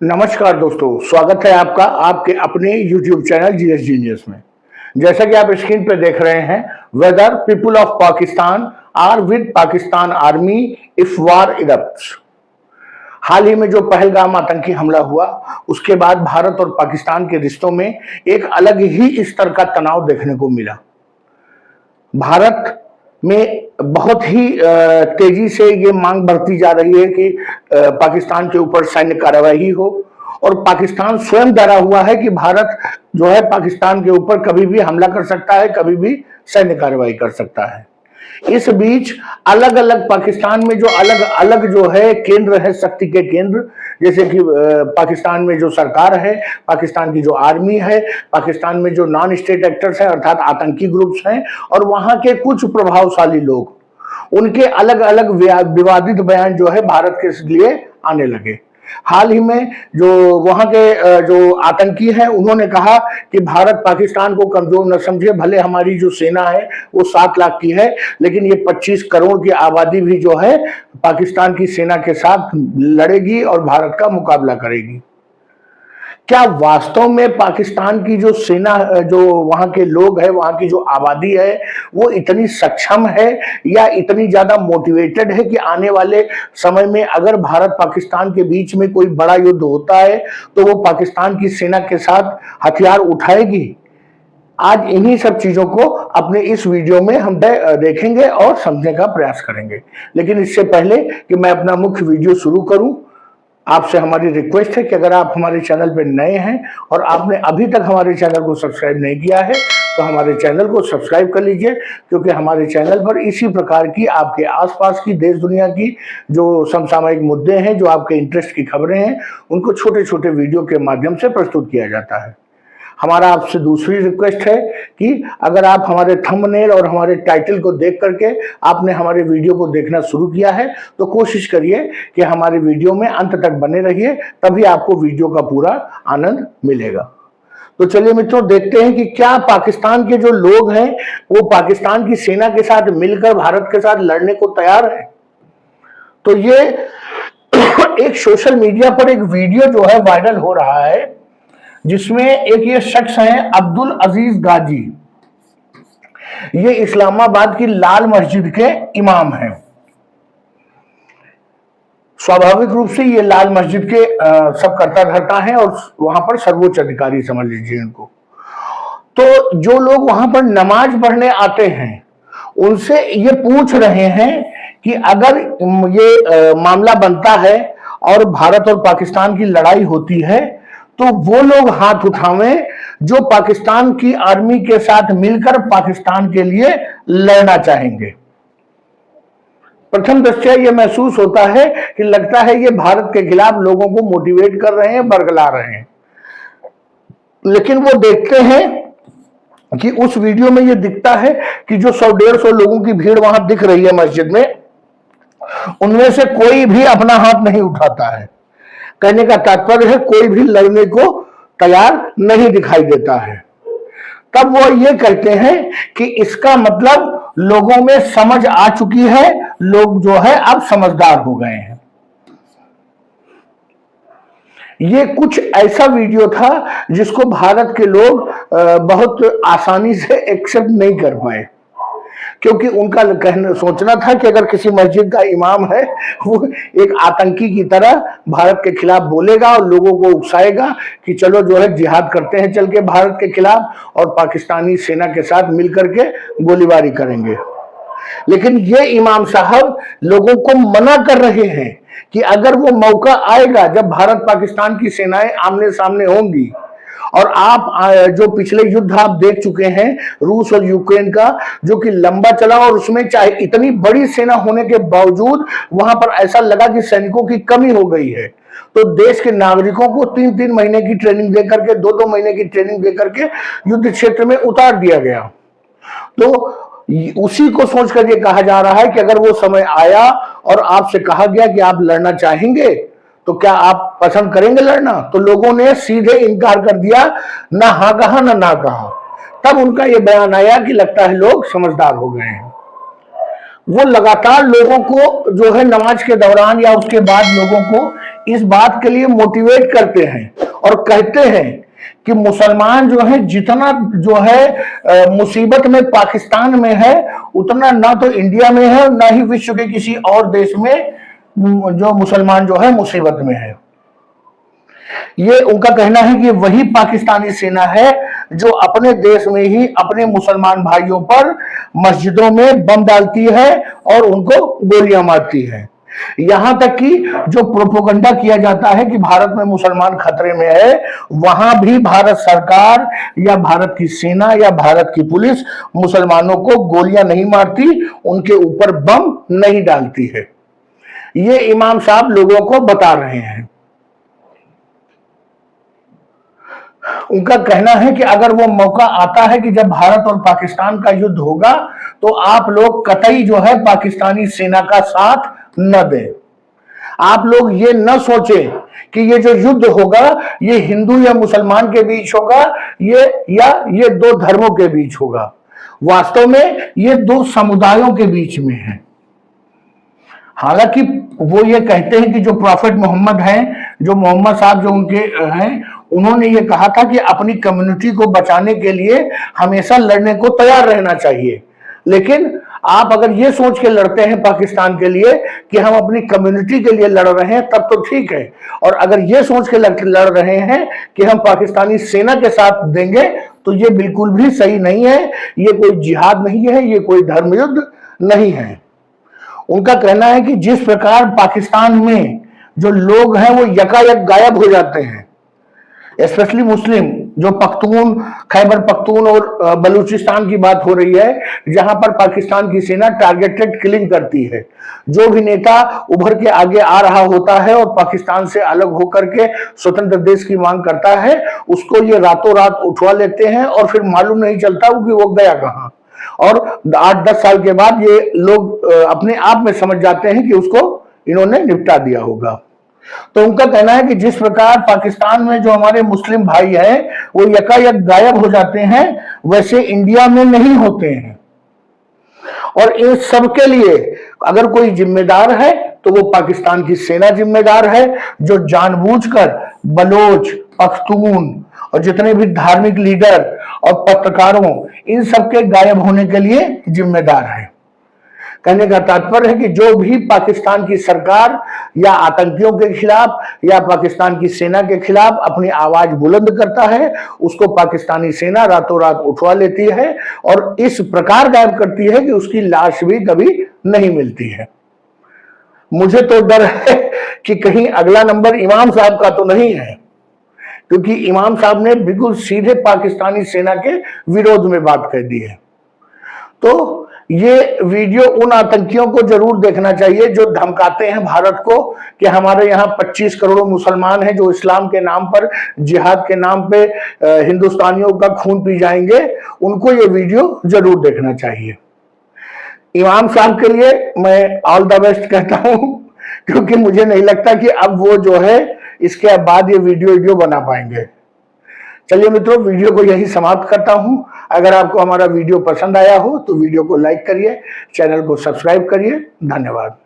नमस्कार दोस्तों, स्वागत है आपका आपके अपने YouTube चैनल जीएस जीनियस में। जैसा कि आप स्क्रीन पे देख रहे हैं, whether people of Pakistan are with Pakistan army if war erupts. हाल ही में जो पहलगाम आतंकी हमला हुआ, उसके बाद भारत और पाकिस्तान के रिश्तों में एक अलग ही स्तर का तनाव देखने को मिला। भारत में बहुत ही तेजी से ये मांग बढ़ती जा रही है कि पाकिस्तान के ऊपर सैन्य कार्रवाई हो, और पाकिस्तान स्वयं डरा हुआ है कि भारत जो है पाकिस्तान के ऊपर कभी भी हमला कर सकता है, कभी भी सैन्य कार्रवाई कर सकता है। इस बीच अलग अलग पाकिस्तान में जो अलग अलग जो है केंद्र है, शक्ति के केंद्र, जैसे कि पाकिस्तान में जो सरकार है, पाकिस्तान की जो आर्मी है, पाकिस्तान में जो नॉन स्टेट एक्टर्स हैं अर्थात आतंकी ग्रुप्स हैं, और वहां के कुछ प्रभावशाली लोग, उनके अलग अलग विवादित बयान जो है भारत के लिए आने लगे। हाल ही में जो वहां के जो आतंकी हैं, उन्होंने कहा कि भारत पाकिस्तान को कमजोर न समझे, भले हमारी जो सेना है वो 7 लाख की है, लेकिन ये 25 करोड़ की आबादी भी जो है पाकिस्तान की सेना के साथ लड़ेगी और भारत का मुकाबला करेगी। क्या वास्तव में पाकिस्तान की जो सेना, जो वहां के लोग हैं, वहां की जो आबादी है, वो इतनी सक्षम है या इतनी ज्यादा मोटिवेटेड है कि आने वाले समय में अगर भारत पाकिस्तान के बीच में कोई बड़ा युद्ध होता है तो वो पाकिस्तान की सेना के साथ हथियार उठाएगी? आज इन्हीं सब चीजों को अपने इस वीडियो में हम देखेंगे और समझने का प्रयास करेंगे। लेकिन इससे पहले कि मैं अपना मुख्य वीडियो शुरू करूं, आपसे हमारी रिक्वेस्ट है कि अगर आप हमारे चैनल पर नए हैं और आपने अभी तक हमारे चैनल को सब्सक्राइब नहीं किया है तो हमारे चैनल को सब्सक्राइब कर लीजिए, क्योंकि हमारे चैनल पर इसी प्रकार की आपके आसपास की देश दुनिया की जो समसामयिक मुद्दे हैं, जो आपके इंटरेस्ट की खबरें हैं, उनको छोटे छोटे वीडियो के माध्यम से प्रस्तुत किया जाता है। हमारा आपसे दूसरी रिक्वेस्ट है कि अगर आप हमारे थंबनेल और हमारे टाइटल को देख करके आपने हमारे वीडियो को देखना शुरू किया है तो कोशिश करिए कि हमारे वीडियो में अंत तक बने रहिए, तभी आपको वीडियो का पूरा आनंद मिलेगा। तो चलिए मित्रों, देखते हैं कि क्या पाकिस्तान के जो लोग हैं वो पाकिस्तान की सेना के साथ मिलकर भारत के साथ लड़ने को तैयार है। तो ये एक सोशल मीडिया पर एक वीडियो जो है वायरल हो रहा है, जिसमें एक ये शख्स है अब्दुल अजीज गाजी। ये इस्लामाबाद की लाल मस्जिद के इमाम हैं। स्वाभाविक रूप से ये लाल मस्जिद के सब करता धरता है और वहां पर सर्वोच्च अधिकारी समझ लीजिए इनको। तो जो लोग वहां पर नमाज पढ़ने आते हैं उनसे ये पूछ रहे हैं कि अगर ये मामला बनता है और भारत और पाकिस्तान की लड़ाई होती है तो वो लोग हाथ उठावें जो पाकिस्तान की आर्मी के साथ मिलकर पाकिस्तान के लिए लड़ना चाहेंगे। प्रथम दृष्टया ये महसूस होता है कि लगता है ये भारत के खिलाफ लोगों को मोटिवेट कर रहे हैं, बरगला रहे हैं। लेकिन वो देखते हैं कि उस वीडियो में ये दिखता है कि जो 100-150 लोगों की भीड़ वहां दिख रही है मस्जिद में, उनमें से कोई भी अपना हाथ नहीं उठाता है। कहने का तात्पर्य है कोई भी लड़ने को तैयार नहीं दिखाई देता है। तब वो ये कहते हैं कि इसका मतलब लोगों में समझ आ चुकी है, लोग जो है अब समझदार हो गए हैं। ये कुछ ऐसा वीडियो था जिसको भारत के लोग बहुत आसानी से एक्सेप्ट नहीं कर पाए, क्योंकि उनका कहना सोचना था कि अगर किसी मस्जिद का इमाम है वो एक आतंकी की तरह भारत के खिलाफ बोलेगा और लोगों को उकसाएगा कि चलो जो है जिहाद करते हैं चल के भारत के खिलाफ, और पाकिस्तानी सेना के साथ मिलकर के गोलीबारी करेंगे। लेकिन ये इमाम साहब लोगों को मना कर रहे हैं कि अगर वो मौका आएगा जब भारत पाकिस्तान की सेनाएं आमने सामने होंगी, और आप जो पिछले युद्ध आप देख चुके हैं रूस और यूक्रेन का, जो कि लंबा चला और उसमें चाहे इतनी बड़ी सेना होने के बावजूद वहां पर ऐसा लगा कि सैनिकों की कमी हो गई है, तो देश के नागरिकों को 3-3 महीने की ट्रेनिंग देकर के, 2-2 महीने की ट्रेनिंग देकर के युद्ध क्षेत्र में उतार दिया गया। तो उसी को सोचकर ये कहा जा रहा है कि अगर वो समय आया और आपसे कहा गया कि आप लड़ना चाहेंगे तो क्या आप पसंद करेंगे लड़ना? तो लोगों ने सीधे इनकार कर दिया, ना हाँ कहा ना कहा। तब उनका यह बयान आया कि लगता है लोग समझदार हो गए हैं। वो लगातार लोगों को जो है नमाज के दौरान या उसके बाद लोगों को इस बात के लिए मोटिवेट करते हैं और कहते हैं कि मुसलमान जो है जितना जो है मुसीबत में पाकिस्तान में है उतना ना तो इंडिया में है ना ही विश्व के किसी और देश में जो मुसलमान जो है मुसीबत में है। ये उनका कहना है कि वही पाकिस्तानी सेना है जो अपने देश में ही अपने मुसलमान भाइयों पर मस्जिदों में बम डालती है और उनको गोलियां मारती है। यहां तक कि जो प्रोपोगंडा किया जाता है कि भारत में मुसलमान खतरे में है, वहां भी भारत सरकार या भारत की सेना या भारत की पुलिस मुसलमानों को गोलियां नहीं मारती, उनके ऊपर बम नहीं डालती है। ये इमाम साहब लोगों को बता रहे हैं। उनका कहना है कि अगर वो मौका आता है कि जब भारत और पाकिस्तान का युद्ध होगा तो आप लोग कतई जो है पाकिस्तानी सेना का साथ न दें। आप लोग ये न सोचें कि ये जो युद्ध होगा ये हिंदू या मुसलमान के बीच होगा, ये दो धर्मों के बीच होगा। वास्तव में ये दो समुदायों के बीच में है। हालांकि वो ये कहते हैं कि जो प्रॉफेट मोहम्मद हैं, जो मोहम्मद साहब जो उनके हैं, उन्होंने ये कहा था कि अपनी कम्युनिटी को बचाने के लिए हमेशा लड़ने को तैयार रहना चाहिए। लेकिन आप अगर ये सोच के लड़ते हैं पाकिस्तान के लिए कि हम अपनी कम्युनिटी के लिए लड़ रहे हैं तब तो ठीक है, और अगर ये सोच के लड़ रहे हैं कि हम पाकिस्तानी सेना के साथ देंगे तो ये बिल्कुल भी सही नहीं है। ये कोई जिहाद नहीं है, ये कोई धर्म युद्ध नहीं है। उनका कहना है कि जिस प्रकार पाकिस्तान में जो लोग हैं वो यकायक गायब हो जाते हैं, स्पेशली मुस्लिम, जो पख्तून, खैबर पख्तून और बलूचिस्तान की बात हो रही है, जहां पर पाकिस्तान की सेना टारगेटेड किलिंग करती है। जो भी नेता उभर के आगे आ रहा होता है और पाकिस्तान से अलग होकर के स्वतंत्र देश की मांग करता है, उसको ये रातों रात उठवा लेते हैं और फिर मालूम नहीं चलता कि वो गया कहां। और 8-10 साल के बाद ये लोग अपने आप में समझ जाते हैं कि उसको इन्होंने निपटा दिया होगा। तो उनका कहना है कि जिस प्रकार पाकिस्तान में जो हमारे मुस्लिम भाई हैं वो यकायक गायब हो जाते हैं, वैसे इंडिया में नहीं होते हैं। और इन सब के लिए अगर कोई जिम्मेदार है तो वो पाकिस्तान की सेना जिम्मेदार है, जो जानबूझकर बलोच, पख्तून और जितने भी धार्मिक लीडर और पत्रकारों, इन सबके गायब होने के लिए जिम्मेदार है। कहने का तात्पर्य है कि जो भी पाकिस्तान की सरकार या आतंकियों के खिलाफ या पाकिस्तान की सेना के खिलाफ अपनी आवाज बुलंद करता है, उसको पाकिस्तानी सेना रातों रात उठवा लेती है और इस प्रकार गायब करती है कि उसकी लाश भी कभी नहीं मिलती है। मुझे तो डर है कि कहीं अगला नंबर इमाम साहब का तो नहीं है, क्योंकि इमाम साहब ने बिल्कुल सीधे पाकिस्तानी सेना के विरोध में बात कह दी है। तो ये वीडियो उन आतंकियों को जरूर देखना चाहिए जो धमकाते हैं भारत को कि हमारे यहाँ 25 करोड़ मुसलमान हैं जो इस्लाम के नाम पर, जिहाद के नाम पे हिंदुस्तानियों का खून पी जाएंगे। उनको ये वीडियो जरूर देखना चाहिए। इमाम साहब के लिए मैं ऑल द बेस्ट कहता हूं, क्योंकि मुझे नहीं लगता कि अब वो जो है इसके बाद ये वीडियो बना पाएंगे। चलिए मित्रों, वीडियो को यही समाप्त करता हूं। अगर आपको हमारा वीडियो पसंद आया हो तो वीडियो को लाइक करिए, चैनल को सब्सक्राइब करिए। धन्यवाद।